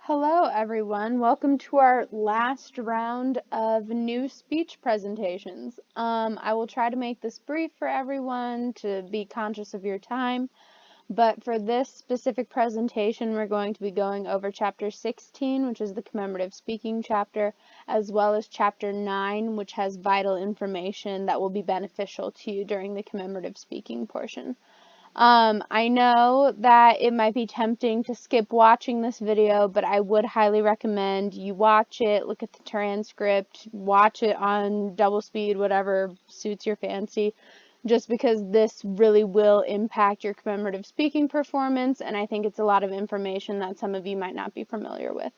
Hello, everyone. Welcome to our last round of new speech presentations. I will try to make this brief for everyone to be conscious of your time, but for this specific presentation, we're going to be going over Chapter 16, which is the commemorative speaking chapter, as well as Chapter 9, which has vital information that will be beneficial to you during the commemorative speaking portion. I know that it might be tempting to skip watching this video, but I would highly recommend you watch it, look at the transcript, watch it on double speed, whatever suits your fancy, just because this really will impact your commemorative speaking performance, and I think it's a lot of information that some of you might not be familiar with.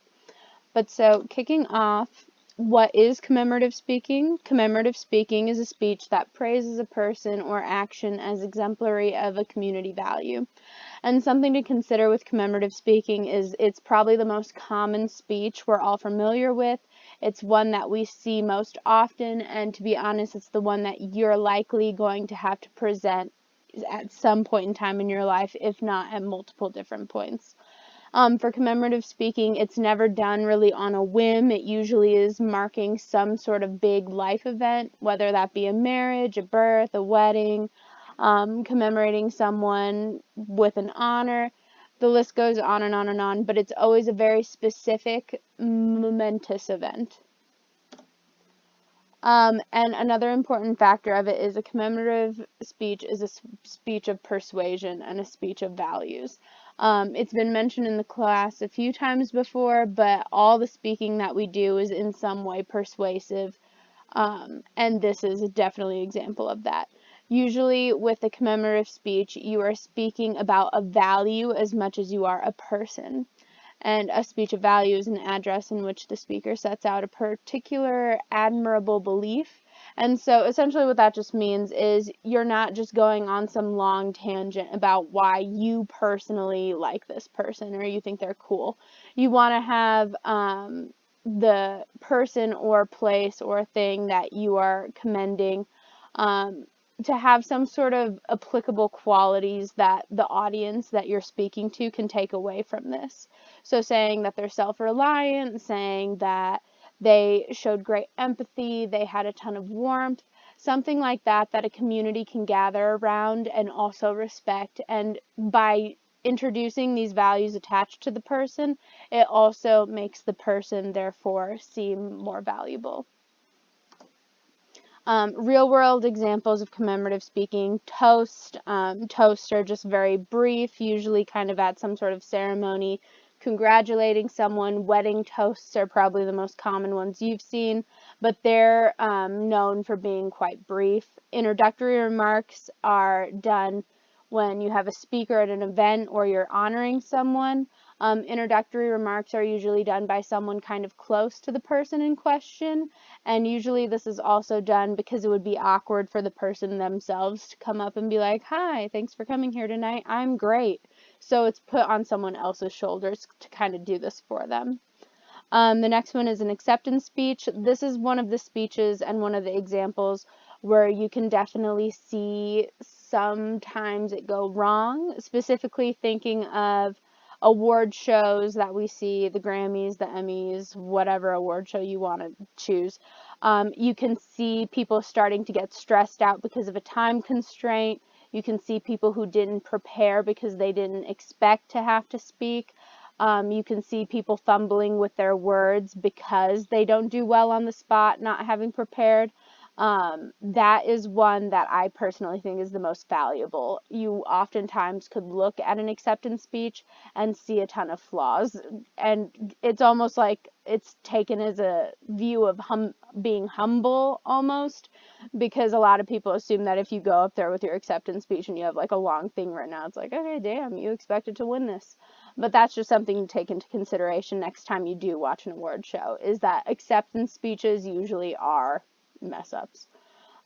But so, kicking off, what is commemorative speaking? Commemorative speaking is a speech that praises a person or action as exemplary of a community value. And something to consider with commemorative speaking is it's probably the most common speech we're all familiar with. It's one that we see most often, and to be honest, it's the one that you're likely going to have to present at some point in time in your life, if not at multiple different points. For commemorative speaking, it's never done really on a whim. It usually is marking some sort of big life event, whether that be a marriage, a birth, a wedding, commemorating someone with an honor. The list goes on and on and on, but it's always a very specific, momentous event. And another important factor of it is a commemorative speech is a speech of persuasion and a speech of values. It's been mentioned in the class a few times before, but all the speaking that we do is in some way persuasive, and this is definitely an example of that. Usually with a commemorative speech, you are speaking about a value as much as you are a person. And a speech of value is an address in which the speaker sets out a particular admirable belief. And so essentially what that just means is you're not just going on some long tangent about why you personally like this person or you think they're cool. You want to have the person or place or thing that you are commending to have some sort of applicable qualities that the audience that you're speaking to can take away from this. So saying that they're self-reliant, saying that they showed great empathy, they had a ton of warmth, something like that that a community can gather around and also respect. And by introducing these values attached to the person, it also makes the person therefore seem more valuable. Real world examples of commemorative speaking: toast. Toasts are just very brief, usually kind of at some sort of ceremony, congratulating someone. Wedding toasts are probably the most common ones you've seen, but they're known for being quite brief. Introductory remarks are done when you have a speaker at an event or you're honoring someone. Introductory remarks are usually done by someone kind of close to the person in question, and usually this is also done because it would be awkward for the person themselves to come up and be like, "Hi, thanks for coming here tonight. I'm great." So it's put on someone else's shoulders to kind of do this for them. The next one is an acceptance speech. This is one of the speeches and one of the examples where you can definitely see sometimes it go wrong, specifically thinking of award shows that we see, the Grammys, the Emmys, whatever award show you want to choose. You can see people starting to get stressed out because of a time constraint. You can see people who didn't prepare because they didn't expect to have to speak. You can see people fumbling with their words because they don't do well on the spot, not having prepared. That is one that I personally think is the most valuable. You oftentimes could look at an acceptance speech and see a ton of flaws, and it's almost like it's taken as a view of being humble almost, because a lot of people assume that if you go up there with your acceptance speech and you have like a long thing written out, it's like, okay, damn, you expected to win this. But that's just something to take into consideration next time you do watch an award show, is that acceptance speeches usually are mess ups.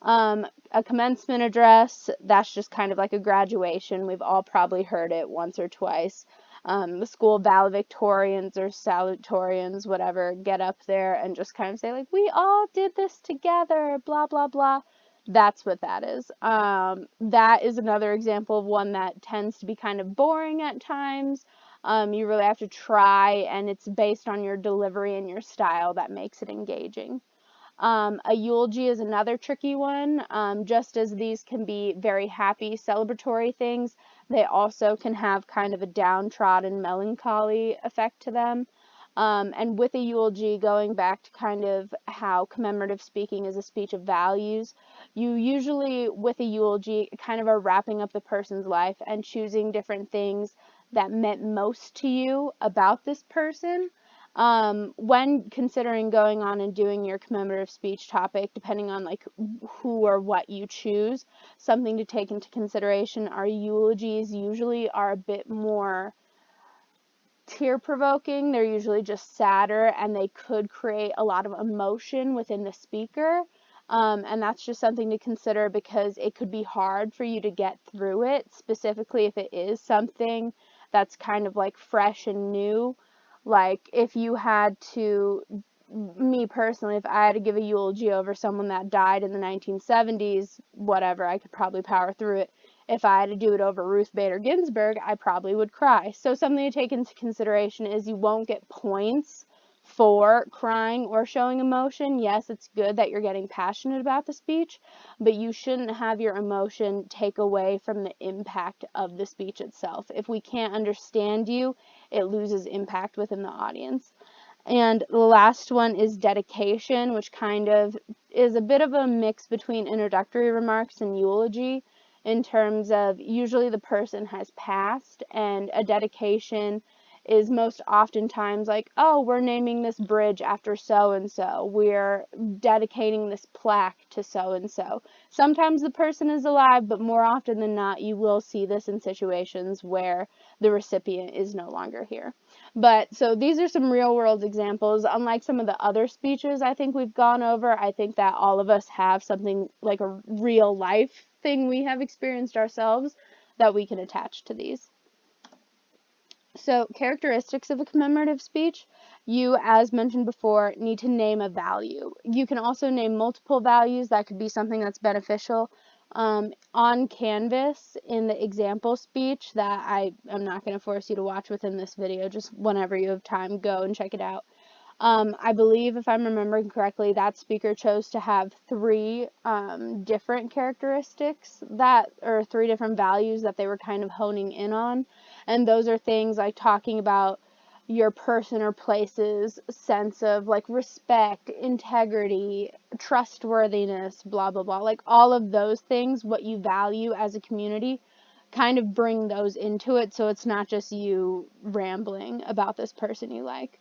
A commencement address, that's just kind of like a graduation. We've all probably heard it once or twice. The school valedictorians or salutatorians, whatever, get up there and just kind of say like, "We all did this together, blah, blah, blah." That's what that is. That is another example of one that tends to be kind of boring at times. You really have to try, and it's based on your delivery and your style that makes it engaging. A eulogy is another tricky one. Just as these can be very happy, celebratory things, they also can have kind of a downtrodden melancholy effect to them. And with a eulogy, going back to kind of how commemorative speaking is a speech of values, you usually, with a eulogy, kind of are wrapping up the person's life and choosing different things that meant most to you about this person. When considering going on and doing your commemorative speech topic, depending on like who or what you choose, something to take into consideration are eulogies usually are a bit more tear-provoking. They're usually just sadder, and they could create a lot of emotion within the speaker. And that's just something to consider because it could be hard for you to get through it, specifically if it is something that's kind of like fresh and new. Like if you had to, me personally, if I had to give a eulogy over someone that died in the 1970s, whatever, I could probably power through it. If I had to do it over Ruth Bader Ginsburg, I probably would cry. So something to take into consideration is you won't get points for crying or showing emotion. Yes, it's good that you're getting passionate about the speech, but you shouldn't have your emotion take away from the impact of the speech itself. If we can't understand you, it loses impact within the audience. And the last one is dedication, which kind of is a bit of a mix between introductory remarks and eulogy in terms of usually the person has passed, and a dedication is most oftentimes like, oh, we're naming this bridge after so-and-so. We're dedicating this plaque to so-and-so. Sometimes the person is alive, but more often than not, you will see this in situations where the recipient is no longer here. But so these are some real world examples. Unlike some of the other speeches I think we've gone over, I think that all of us have something like a real life thing we have experienced ourselves that we can attach to these. So characteristics of a commemorative speech, you, as mentioned before, need to name a value. You can also name multiple values. That could be something that's beneficial. On Canvas, in the example speech that I am not going to force you to watch within this video, just whenever you have time, go and check it out. I believe, if I'm remembering correctly, that speaker chose to have three different characteristics or three different values that they were kind of honing in on. And those are things like talking about your person or place's sense of like respect, integrity, trustworthiness, blah, blah, blah. Like all of those things, what you value as a community, kind of bring those into it so it's not just you rambling about this person you like.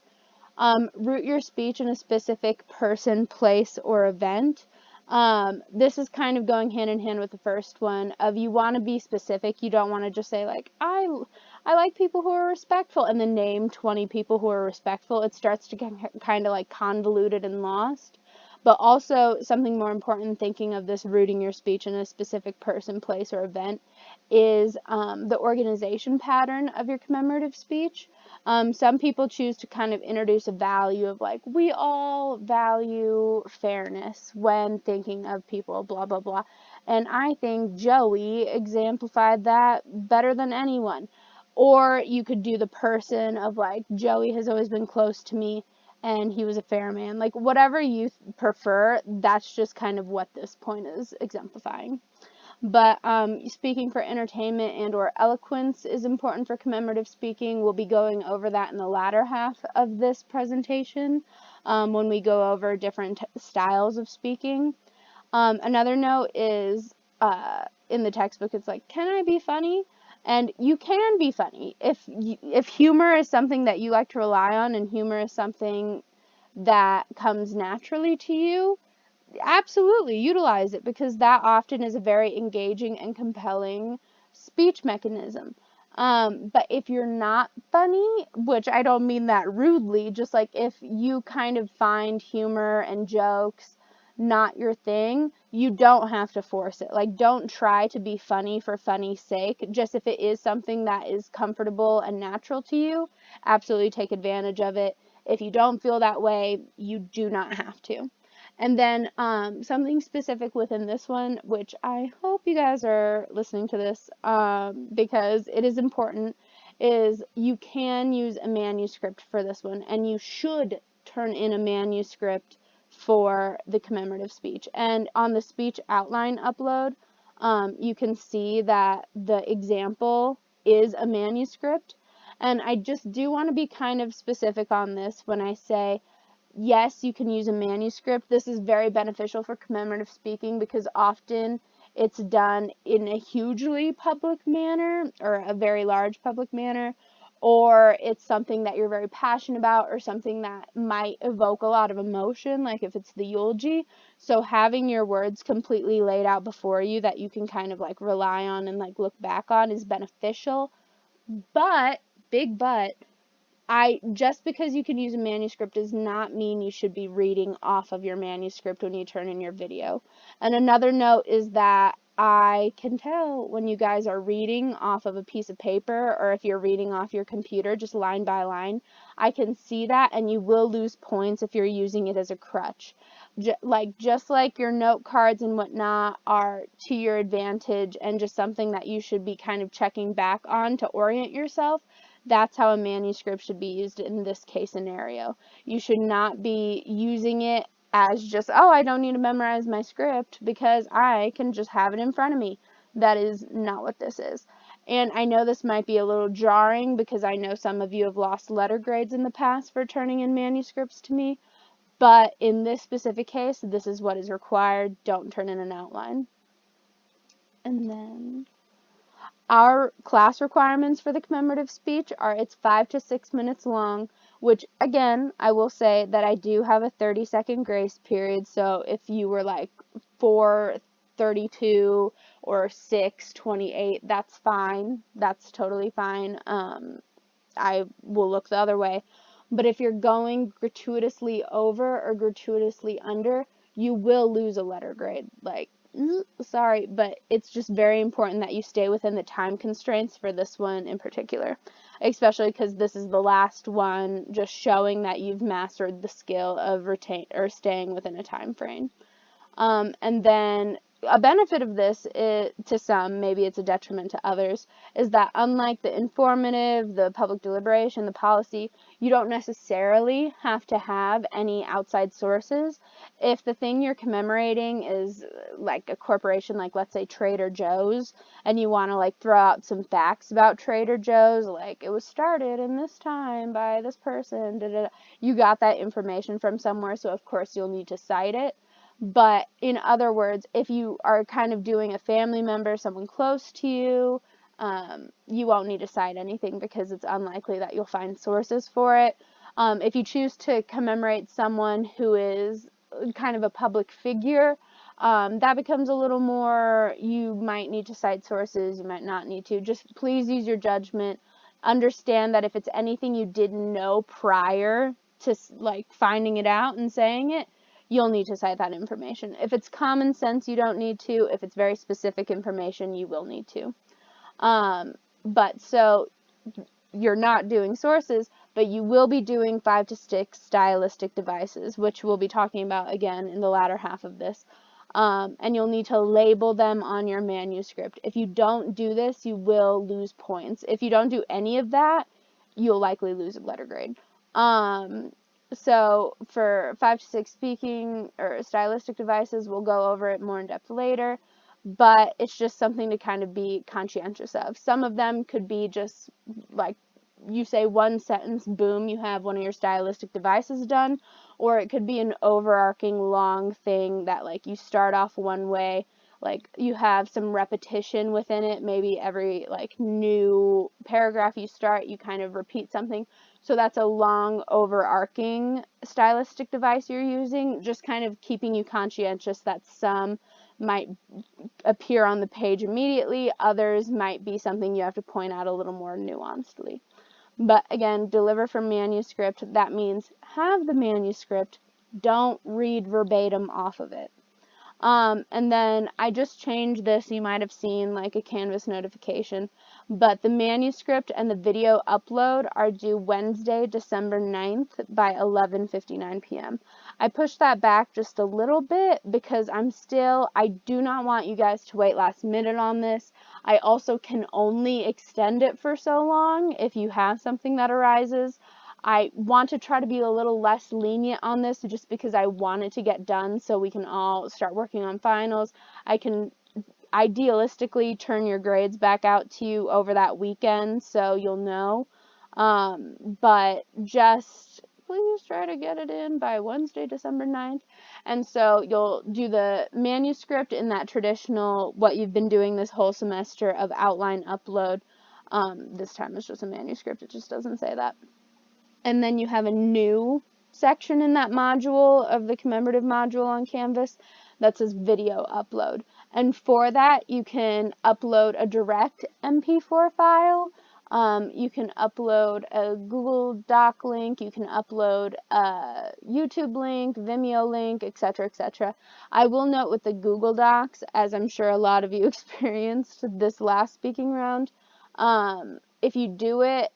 Root your speech in a specific person, place, or event. This is kind of going hand in hand with the first one of you want to be specific. You don't want to just say like, I like people who are respectful and then name 20 people who are respectful. It starts to get kind of like convoluted and lost. But also something more important, thinking of this rooting your speech in a specific person, place, or event, is the organization pattern of your commemorative speech. Some people choose to kind of introduce a value of like, we all value fairness when thinking of people, blah, blah, blah. And I think Joey exemplified that better than anyone. Or you could do the person of like, Joey has always been close to me and he was a fair man. Like whatever you prefer, that's just kind of what this point is exemplifying. But speaking for entertainment and or eloquence is important for commemorative speaking. We'll be going over that in the latter half of this presentation when we go over different styles of speaking. Another note is in the textbook, it's like, can I be funny? And you can be funny. If humor is something that you like to rely on and humor is something that comes naturally to you, absolutely utilize it because that often is a very engaging and compelling speech mechanism. But if you're not funny, which I don't mean that rudely, just like if you kind of find humor and jokes not your thing, you don't have to force it. Like, don't try to be funny for funny's sake. Just if it is something that is comfortable and natural to you, absolutely take advantage of it. If you don't feel that way, you do not have to. And then something specific within this one, which I hope you guys are listening to this because it is important, is you can use a manuscript for this one, and you should turn in a manuscript for the commemorative speech. And on the speech outline upload, you can see that the example is a manuscript. And I just do want to be kind of specific on this when I say, yes, you can use a manuscript. This is very beneficial for commemorative speaking because often it's done in a hugely public manner or a very large public manner, or it's something that you're very passionate about or something that might evoke a lot of emotion, like if it's the eulogy. So having your words completely laid out before you that you can kind of like rely on and like look back on is beneficial. But, big but, just because you can use a manuscript does not mean you should be reading off of your manuscript when you turn in your video. And another note is that I can tell when you guys are reading off of a piece of paper, or if you're reading off your computer just line by line, I can see that, and you will lose points if you're using it as a crutch. Just like your note cards and whatnot are to your advantage and just something that you should be kind of checking back on to orient yourself, that's how a manuscript should be used in this case scenario. You should not be using it as just, oh, I don't need to memorize my script because I can just have it in front of me. That is not what this is. And I know this might be a little jarring because I know some of you have lost letter grades in the past for turning in manuscripts to me, but in this specific case, this is what is required. Don't turn in an outline. And then our class requirements for the commemorative speech are it's 5 to 6 minutes long, which again, I will say that I do have a 30-second grace period. So if you were like 4:32 or 6:28, that's fine. That's totally fine. I will look the other way. But if you're going gratuitously over or gratuitously under, you will lose a letter grade. Like, sorry, but it's just very important that you stay within the time constraints for this one in particular, especially because this is the last one, just showing that you've mastered the skill of staying within a time frame. And then a benefit of this is, to some, maybe it's a detriment to others, is that unlike the informative, the public deliberation, the policy, you don't necessarily have to have any outside sources. If the thing you're commemorating is like a corporation, like let's say Trader Joe's, and you want to like throw out some facts about Trader Joe's, like it was started in this time by this person, you got that information from somewhere, so of course you'll need to cite it. But in other words, if you are kind of doing a family member, someone close to you, you won't need to cite anything because it's unlikely that you'll find sources for it. If you choose to commemorate someone who is kind of a public figure, that becomes a little more, you might need to cite sources, you might not need to. Just please use your judgment. Understand that if it's anything you didn't know prior to like finding it out and saying it, you'll need to cite that information. If it's common sense, you don't need to. If it's very specific information, you will need to. But so you're not doing sources, but you will be doing 5 to 6 stylistic devices, which we'll be talking about again in the latter half of this. And you'll need to label them on your manuscript. If you don't do this, you will lose points. If you don't do any of that, you'll likely lose a letter grade. So for 5 to 6 speaking or stylistic devices, we'll go over it more in depth later, but it's just something to kind of be conscientious of. Some of them could be just like you say one sentence, boom, you have one of your stylistic devices done, or it could be an overarching long thing that like you start off one way, like you have some repetition within it, maybe every like new paragraph you start, you kind of repeat something. So that's a long overarching stylistic device you're using, just kind of keeping you conscientious that some might appear on the page immediately, others might be something you have to point out a little more nuancedly. But again, deliver from manuscript, that means have the manuscript, don't read verbatim off of it. And then I just changed this, you might have seen like a Canvas notification, but the manuscript and the video upload are due Wednesday, December 9th by 11:59 p.m. I pushed that back just a little bit because I do not want you guys to wait last minute on this. I also can only extend it for so long if you have something that arises. I want to try to be a little less lenient on this just because I want it to get done so we can all start working on finals. I can idealistically turn your grades back out to you over that weekend so you'll know. But just please try to get it in by Wednesday, December 9th. And so you'll do the manuscript in that traditional, what you've been doing this whole semester of outline upload. This time it's just a manuscript, it just doesn't say that. And then you have a new section in that module of the commemorative module on Canvas that says video upload. And for that, you can upload a direct MP4 file. You can upload a Google Doc link. You can upload a YouTube link, Vimeo link, etc., etc. I will note with the Google Docs, as I'm sure a lot of you experienced this last speaking round, if you do it,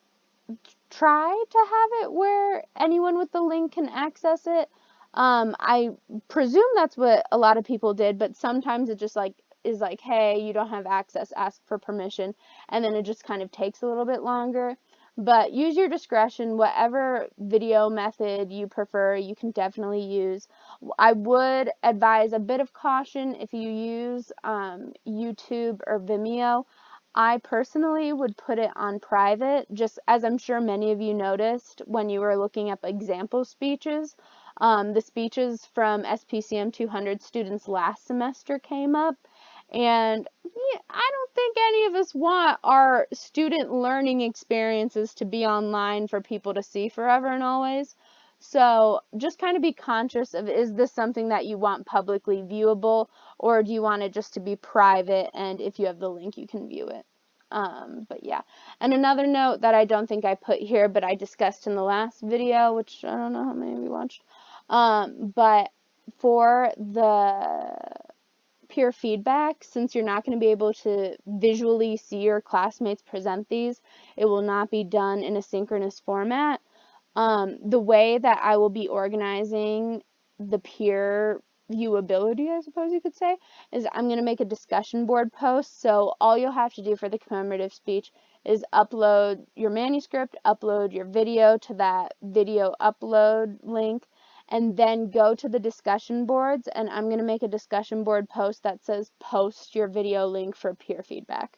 try to have it where anyone with the link can access it. I presume that's what a lot of people did, but sometimes it just is like, hey, you don't have access, ask for permission, and then it just kind of takes a little bit longer. But use your discretion, whatever video method you prefer, you can definitely use. I would advise a bit of caution if you use YouTube or Vimeo. I personally would put it on private, just as I'm sure many of you noticed when you were looking up example speeches. The speeches from SPCM 200 students last semester came up, and yeah, I don't think any of us want our student learning experiences to be online for people to see forever and always. So just kind of be conscious of, is this something that you want publicly viewable, or do you want it just to be private, and if you have the link you can view it. But yeah. And another note that I don't think I put here, but I discussed in the last video, which I don't know how many of you watched, but for the peer feedback, since you're not going to be able to visually see your classmates present these, it will not be done in a synchronous format. The way that I will be organizing the peer viewability, I suppose you could say, is I'm going to make a discussion board post. So all you'll have to do for the commemorative speech is upload your manuscript, upload your video to that video upload link, and then go to the discussion boards, and I'm going to make a discussion board post that says post your video link for peer feedback.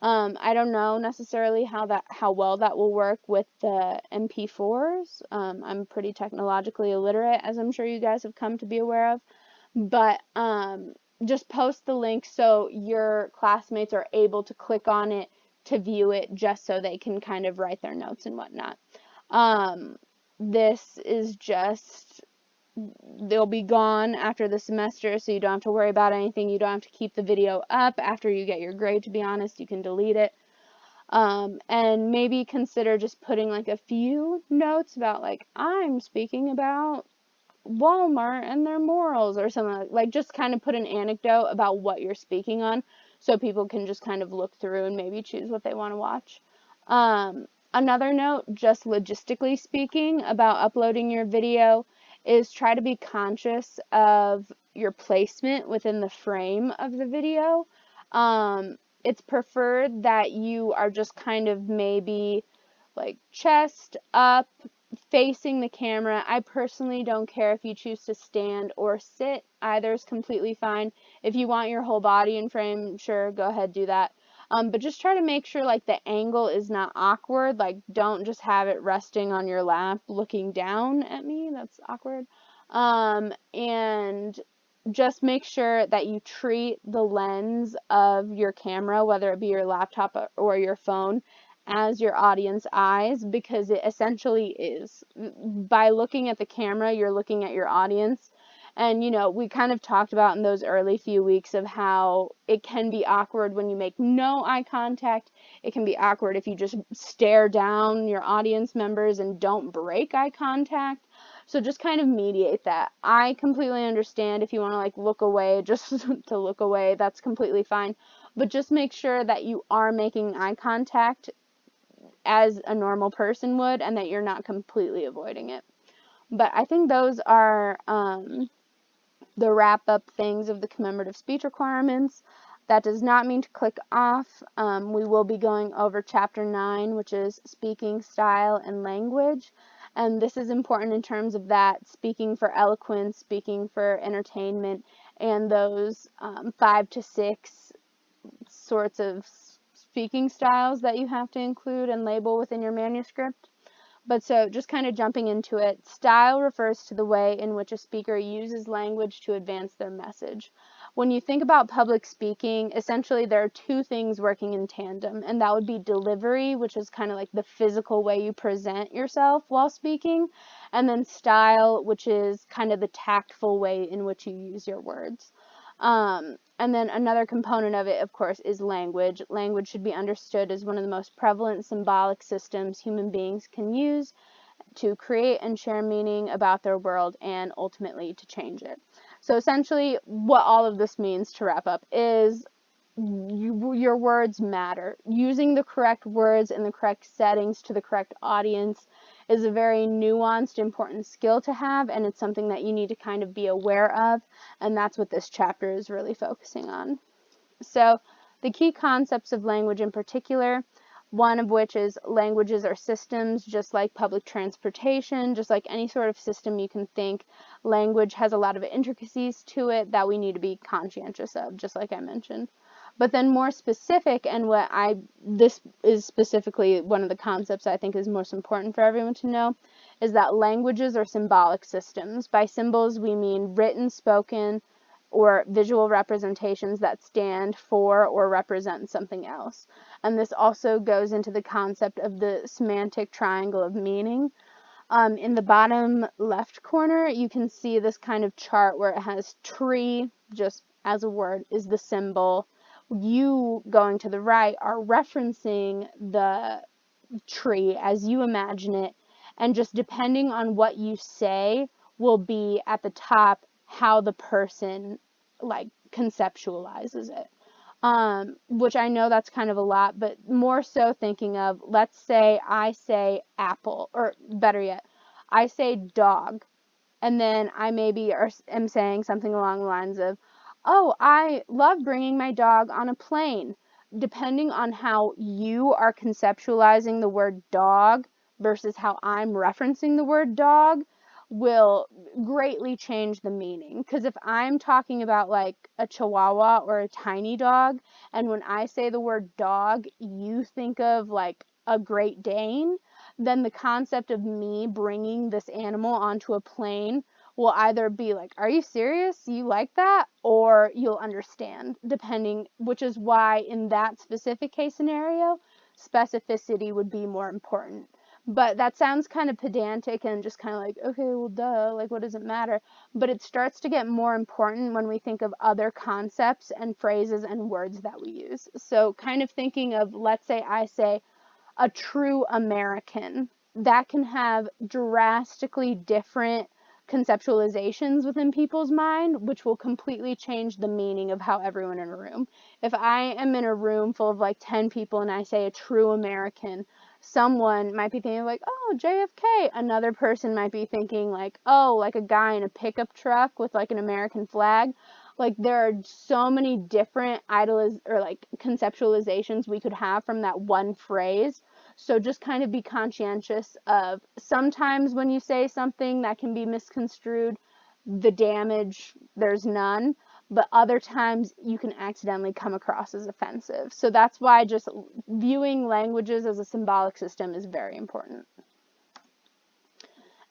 I don't know necessarily how well that will work with the MP4s. I'm pretty technologically illiterate, as I'm sure you guys have come to be aware of. But just post the link so your classmates are able to click on it to view it, just so they can kind of write their notes and whatnot. This is just, they'll be gone after the semester, so you don't have to worry about anything. You don't have to keep the video up after you get your grade, to be honest. You can delete it. And maybe consider just putting like a few notes about, like, I'm speaking about Walmart and their morals, or something like just kind of put an anecdote about what you're speaking on so people can just kind of look through and maybe choose what they want to watch. Another note, just logistically speaking, about uploading your video is try to be conscious of your placement within the frame of the video. It's preferred that you are just kind of maybe like chest up, facing the camera. I personally don't care if you choose to stand or sit. Either is completely fine. If you want your whole body in frame, sure, go ahead, do that. But just try to make sure like the angle is not awkward. Like, don't just have it resting on your lap looking down at me. That's awkward. And just make sure that you treat the lens of your camera, whether it be your laptop or your phone, as your audience eyes, because it essentially is. By looking at the camera, you're looking at your audience. And, you know, we kind of talked about in those early few weeks of how it can be awkward when you make no eye contact. It can be awkward if you just stare down your audience members and don't break eye contact. So just kind of mediate that. I completely understand if you want to like look away just to look away, that's completely fine. But just make sure that you are making eye contact as a normal person would, and that you're not completely avoiding it. But I think those are the wrap-up things of the commemorative speech requirements. That does not mean to click off. We will be going over Chapter 9, which is speaking style and language. And this is important in terms of that, speaking for eloquence, speaking for entertainment, and those 5 to 6 sorts of speaking styles that you have to include and label within your manuscript. But so just kind of jumping into it, style refers to the way in which a speaker uses language to advance their message. When you think about public speaking, essentially there are two things working in tandem, and that would be delivery, which is kind of like the physical way you present yourself while speaking, and then style, which is kind of the tactful way in which you use your words. And then another component of it, of course, is language. Language should be understood as one of the most prevalent symbolic systems human beings can use to create and share meaning about their world and ultimately to change it. So essentially, what all of this means, to wrap up, is your words matter. Using the correct words in the correct settings to the correct audience is a very nuanced, important skill to have, and it's something that you need to kind of be aware of, and that's what this chapter is really focusing on. So the key concepts of language in particular, one of which is languages are systems, just like public transportation, just like any sort of system you can think. Language has a lot of intricacies to it that we need to be conscientious of, just like I mentioned. But then more specific, and this is specifically one of the concepts I think is most important for everyone to know, is that languages are symbolic systems. By symbols, we mean written, spoken, or visual representations that stand for or represent something else. And this also goes into the concept of the semantic triangle of meaning. In the bottom left corner, you can see this kind of chart where it has tree, just as a word, is the symbol. You, going to the right, are referencing the tree as you imagine it, and just depending on what you say will be at the top how the person like conceptualizes it. Which I know that's kind of a lot, but more so thinking of, let's say I say apple, or better yet, I say dog, and then I maybe am saying something along the lines of, oh, I love bringing my dog on a plane. Depending on how you are conceptualizing the word dog versus how I'm referencing the word dog will greatly change the meaning. Because if I'm talking about like a chihuahua or a tiny dog, and when I say the word dog, you think of like a Great Dane, then the concept of me bringing this animal onto a plane will either be like, are you serious? You like that? Or you'll understand, depending, which is why in that specific case scenario, specificity would be more important. But that sounds kind of pedantic and just kind of like, okay, well, duh, like, what does it matter? But it starts to get more important when we think of other concepts and phrases and words that we use. So kind of thinking of, let's say I say, a true American, that can have drastically different conceptualizations within people's mind, which will completely change the meaning of how everyone in a room. If I am in a room full of like 10 people and I say a true American, someone might be thinking like, oh, JFK. Another person might be thinking like, oh, like a guy in a pickup truck with like an American flag. Like there are so many different conceptualizations we could have from that one phrase. So just kind of be conscientious of, sometimes when you say something that can be misconstrued, the damage, there's none, but other times you can accidentally come across as offensive. So that's why just viewing languages as a symbolic system is very important.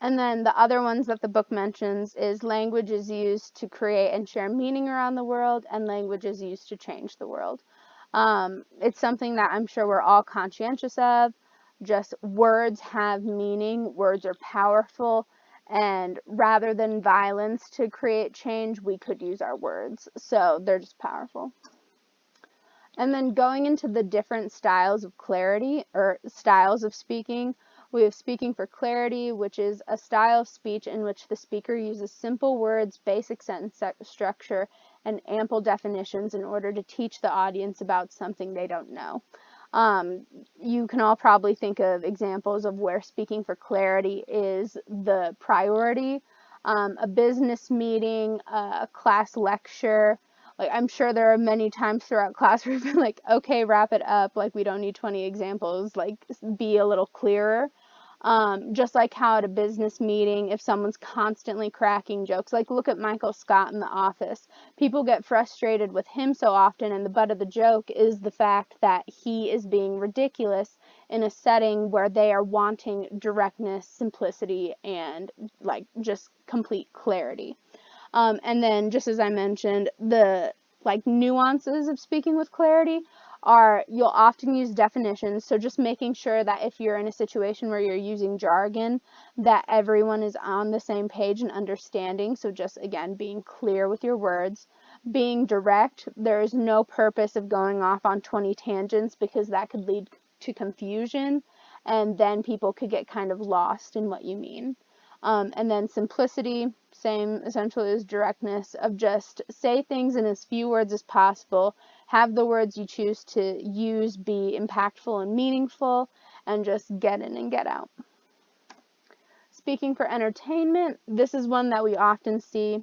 And then the other ones that the book mentions is language is used to create and share meaning around the world, and language is used to change the world. It's something that I'm sure we're all conscientious of. Just words have meaning, words are powerful, and rather than violence to create change, we could use our words. So they're just powerful. And then going into the different styles of clarity or styles of speaking, we have speaking for clarity, which is a style of speech in which the speaker uses simple words, basic sentence structure, and ample definitions in order to teach the audience about something they don't know. You can all probably think of examples of where speaking for clarity is the priority. A business meeting, a class lecture, like, I'm sure there are many times throughout class where we've been like, okay, wrap it up. Like, we don't need 20 examples. Like, be a little clearer. Just like how at a business meeting, if someone's constantly cracking jokes, like look at Michael Scott in The Office. People get frustrated with him so often, and the butt of the joke is the fact that he is being ridiculous in a setting where they are wanting directness, simplicity, and like just complete clarity. And then, just as I mentioned, the like nuances of speaking with clarity are you'll often use definitions. So just making sure that if you're in a situation where you're using jargon, that everyone is on the same page and understanding. So just again, being clear with your words, being direct. There is no purpose of going off on 20 tangents because that could lead to confusion, and then people could get kind of lost in what you mean. And then simplicity, same essentially as directness, of just say things in as few words as possible, have the words you choose to use be impactful and meaningful, and just get in and get out. Speaking for entertainment, this is one that we often see.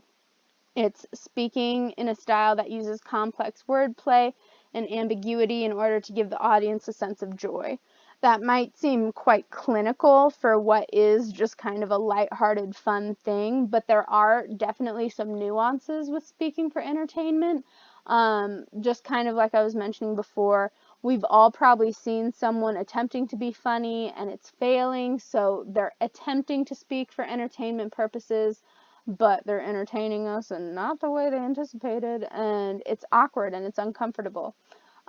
It's speaking in a style that uses complex wordplay and ambiguity in order to give the audience a sense of joy. That might seem quite clinical for what is just kind of a lighthearted, fun thing, but there are definitely some nuances with speaking for entertainment. Just kind of like I was mentioning before, we've all probably seen someone attempting to be funny and it's failing, so they're attempting to speak for entertainment purposes, but they're entertaining us and not the way they anticipated, and it's awkward and it's uncomfortable.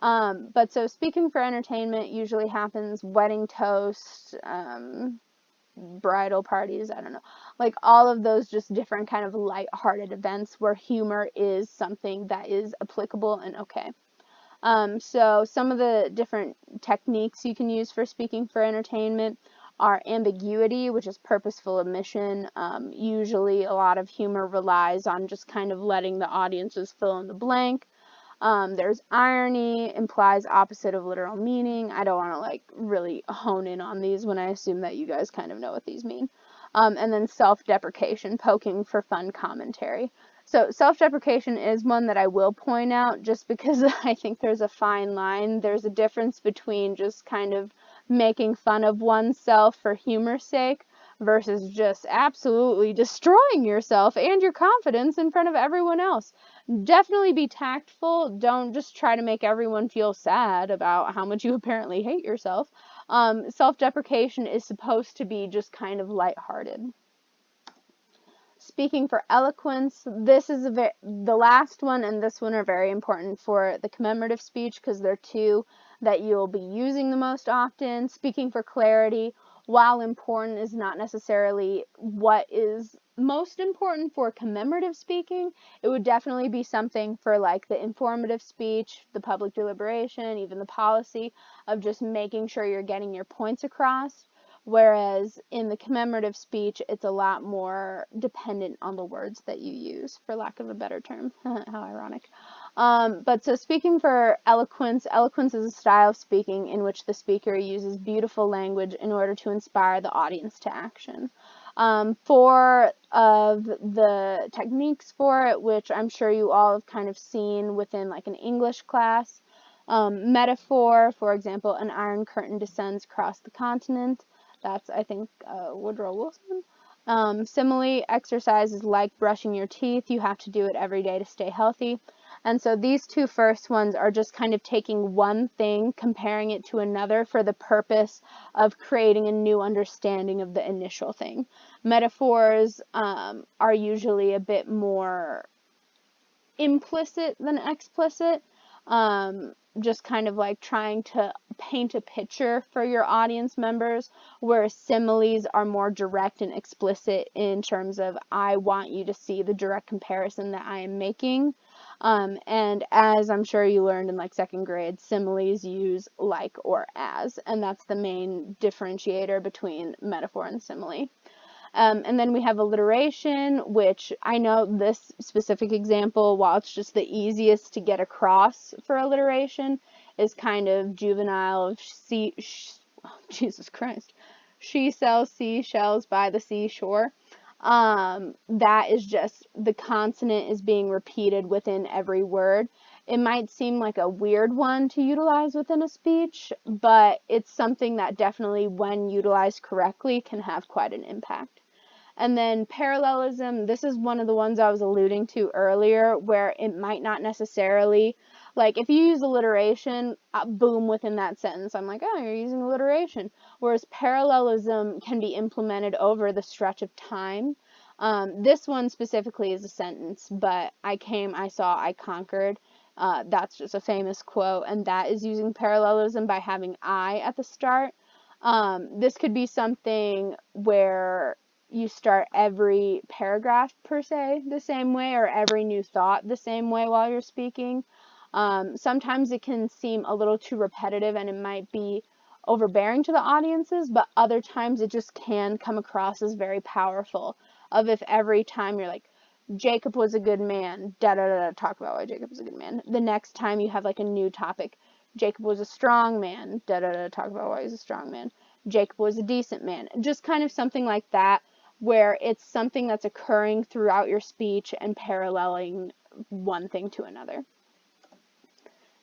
But so speaking for entertainment usually happens wedding toasts, bridal parties, I don't know, like all of those just different kind of light-hearted events where humor is something that is applicable and okay. So some of the different techniques you can use for speaking for entertainment are ambiguity, which is purposeful omission. Usually a lot of humor relies on just kind of letting the audiences fill in the blank. There's irony, implies opposite of literal meaning. I don't want to like really hone in on these when I assume that you guys kind of know what these mean. And then self-deprecation, poking for fun commentary. So self-deprecation is one that I will point out just because I think there's a fine line. There's a difference between just kind of making fun of oneself for humor's sake versus just absolutely destroying yourself and your confidence in front of everyone else. Definitely be tactful. Don't just try to make everyone feel sad about how much you apparently hate yourself. Self-deprecation is supposed to be just kind of lighthearted. Speaking for eloquence, this is the last one and this one are very important for the commemorative speech because they're two that you'll be using the most often. Speaking for clarity, while important, is not necessarily what is most important for commemorative speaking. It would definitely be something for like the informative speech, the public deliberation, even the policy of just making sure you're getting your points across. Whereas in the commemorative speech, it's a lot more dependent on the words that you use, for lack of a better term. How ironic. But so speaking for eloquence, eloquence is a style of speaking in which the speaker uses beautiful language in order to inspire the audience to action. Four of the techniques for it, which I'm sure you all have kind of seen within like an English class. Metaphor, for example, an iron curtain descends across the continent. That's, I think, Woodrow Wilson. Simile, exercises like brushing your teeth. You have to do it every day to stay healthy. And so these two first ones are just kind of taking one thing, comparing it to another for the purpose of creating a new understanding of the initial thing. Metaphors are usually a bit more implicit than explicit. Just kind of like trying to paint a picture for your audience members, whereas similes are more direct and explicit in terms of I want you to see the direct comparison that I am making. And as I'm sure you learned in like second grade, similes use like or as, and that's the main differentiator between metaphor and simile. And then we have alliteration, which I know this specific example, while it's just the easiest to get across for alliteration, is kind of juvenile. Jesus Christ. She sells seashells by the seashore. that is just the consonant is being repeated within every word. It might seem like a weird one to utilize within a speech, but it's something that definitely, when utilized correctly, can have quite an impact. And then parallelism, this is one of the ones I was alluding to earlier, where it might not necessarily, like if you use alliteration, boom, within that sentence, I'm like, oh, you're using alliteration. Whereas parallelism can be implemented over the stretch of time. This one specifically is a sentence, but I came, I saw, I conquered. That's just a famous quote, and that is using parallelism by having I at the start. This could be something where you start every paragraph per se the same way, or every new thought the same way while you're speaking. Sometimes it can seem a little too repetitive and it might be overbearing to the audiences, but other times it just can come across as very powerful. Of if every time you're like, Jacob was a good man, da da da, talk about why Jacob was a good man. The next time you have like a new topic, Jacob was a strong man, da da da, talk about why he's a strong man. Jacob was a decent man. Just kind of something like that, where it's something that's occurring throughout your speech and paralleling one thing to another.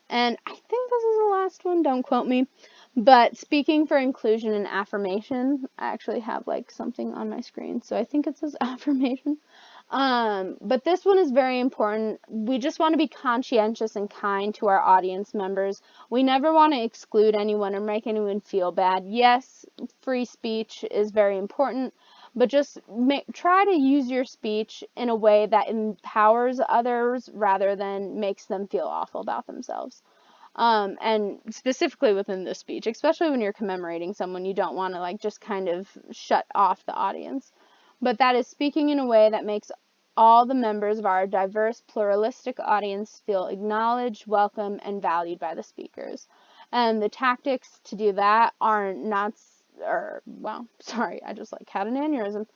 And I think this is the last one, don't quote me, but speaking for inclusion and affirmation, I actually have like something on my screen, so I think it says affirmation. But this one is very important. We just want to be conscientious and kind to our audience members. We never want to exclude anyone or make anyone feel bad. Yes, free speech is very important, but just try to use your speech in a way that empowers others rather than makes them feel awful about themselves. And specifically within this speech, especially when you're commemorating someone, you don't want to like just kind of shut off the audience. But that is speaking in a way that makes all the members of our diverse, pluralistic audience feel acknowledged, welcome, and valued by the speakers. And the tactics to do that are not, I just like had an aneurysm.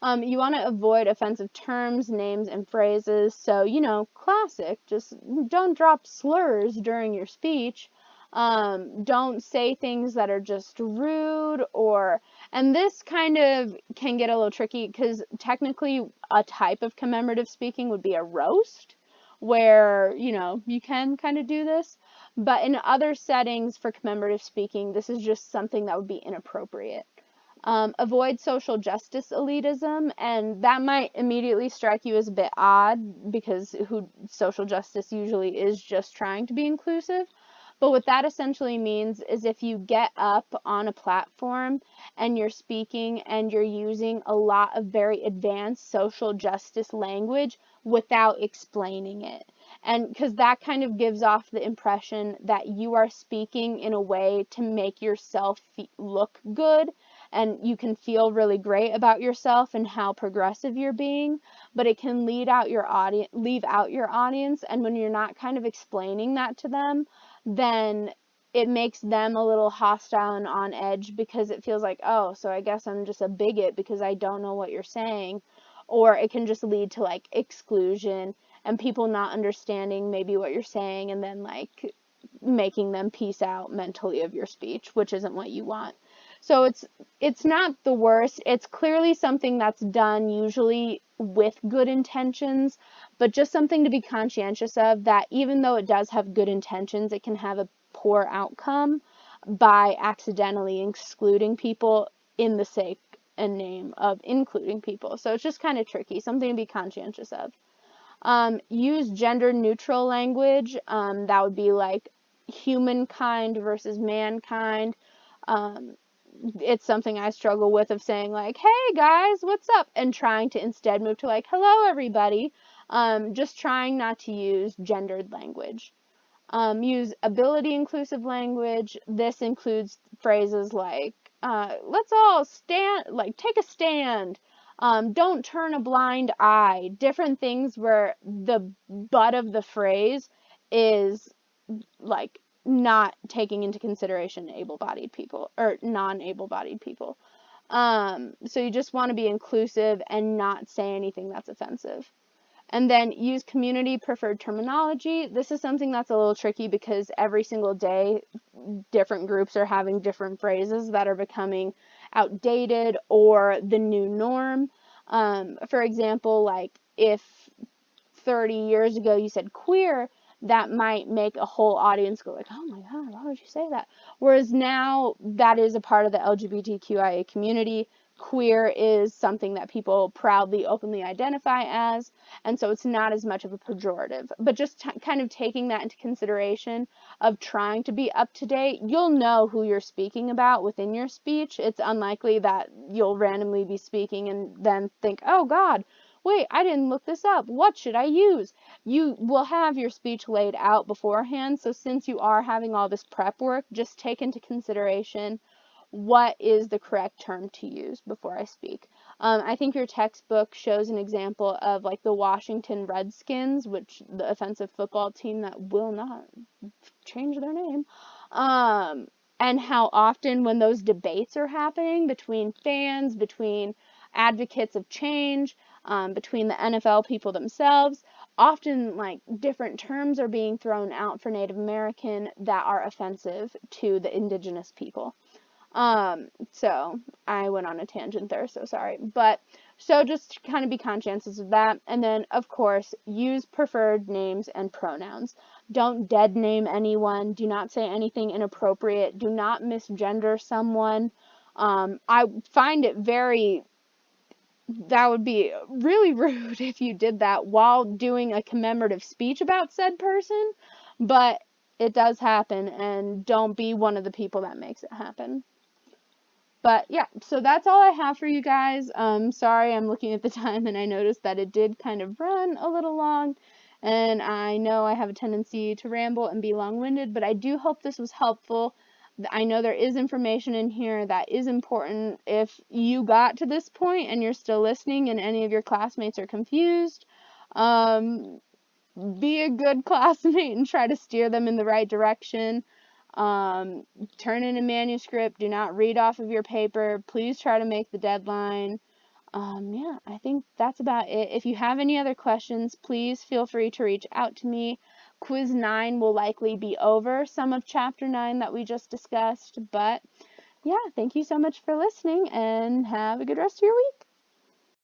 You want to avoid offensive terms, names, and phrases. So, classic, just don't drop slurs during your speech. Don't say things that are just rude and this kind of can get a little tricky because technically a type of commemorative speaking would be a roast where, you can kind of do this. But in other settings for commemorative speaking, this is just something that would be inappropriate. Avoid social justice elitism, and that might immediately strike you as a bit odd because social justice usually is just trying to be inclusive. But what that essentially means is if you get up on a platform and you're speaking and you're using a lot of very advanced social justice language without explaining it. And because that kind of gives off the impression that you are speaking in a way to make yourself look good, and you can feel really great about yourself and how progressive you're being, but it can leave out your audience, and when you're not kind of explaining that to them, then it makes them a little hostile and on edge because it feels like, oh, so I guess I'm just a bigot because I don't know what you're saying. Or it can just lead to like exclusion and people not understanding maybe what you're saying and then like making them peace out mentally of your speech, which isn't what you want. So it's not the worst. It's clearly something that's done usually with good intentions, but just something to be conscientious of, that even though it does have good intentions, it can have a poor outcome by accidentally excluding people in the sake and name of including people. So it's just kind of tricky, something to be conscientious of. Use gender neutral language. That would be like humankind versus mankind. It's something I struggle with, of saying like, hey guys, what's up? And trying to instead move to like, hello everybody. Just trying not to use gendered language. Use ability inclusive language. This includes phrases like, let's all stand, like take a stand. Don't turn a blind eye. Different things where the butt of the phrase is like not taking into consideration able-bodied people or non-able-bodied people. So you just want to be inclusive and not say anything that's offensive. And then use community preferred terminology. This is something that's a little tricky because every single day different groups are having different phrases that are becoming outdated or the new norm. For example, like if 30 years ago you said queer, that might make a whole audience go like, oh my God, why would you say that? Whereas now that is a part of the LGBTQIA community. Queer is something that people proudly, openly identify as, and so it's not as much of a pejorative. But just kind of taking that into consideration of trying to be up to date, you'll know who you're speaking about within your speech. It's unlikely that you'll randomly be speaking and then think, oh God, wait, I didn't look this up. What should I use? You will have your speech laid out beforehand. So since you are having all this prep work, just take into consideration what is the correct term to use before I speak. I think your textbook shows an example of like the Washington Redskins, which the offensive football team that will not change their name. And how often when those debates are happening between fans, between advocates of change, between the NFL people themselves, often like different terms are being thrown out for Native American that are offensive to the indigenous people. So I went on a tangent there, so sorry. But so just kind of be conscientious of that. And then, of course, use preferred names and pronouns. Don't dead name anyone. Do not say anything inappropriate. Do not misgender someone. I find it that would be really rude if you did that while doing a commemorative speech about said person. But it does happen, and don't be one of the people that makes it happen. But yeah, so that's all I have for you guys. Sorry, I'm looking at the time and I noticed that it did kind of run a little long. And I know I have a tendency to ramble and be long-winded, but I do hope this was helpful. I know there is information in here that is important. If you got to this point and you're still listening and any of your classmates are confused, be a good classmate and try to steer them in the right direction. Turn in a manuscript. Do not read off of your paper. Please try to make the deadline. Yeah, I think that's about it. If you have any other questions, please feel free to reach out to me. Quiz 9 will likely be over some of Chapter 9 that we just discussed. But yeah, thank you so much for listening and have a good rest of your week.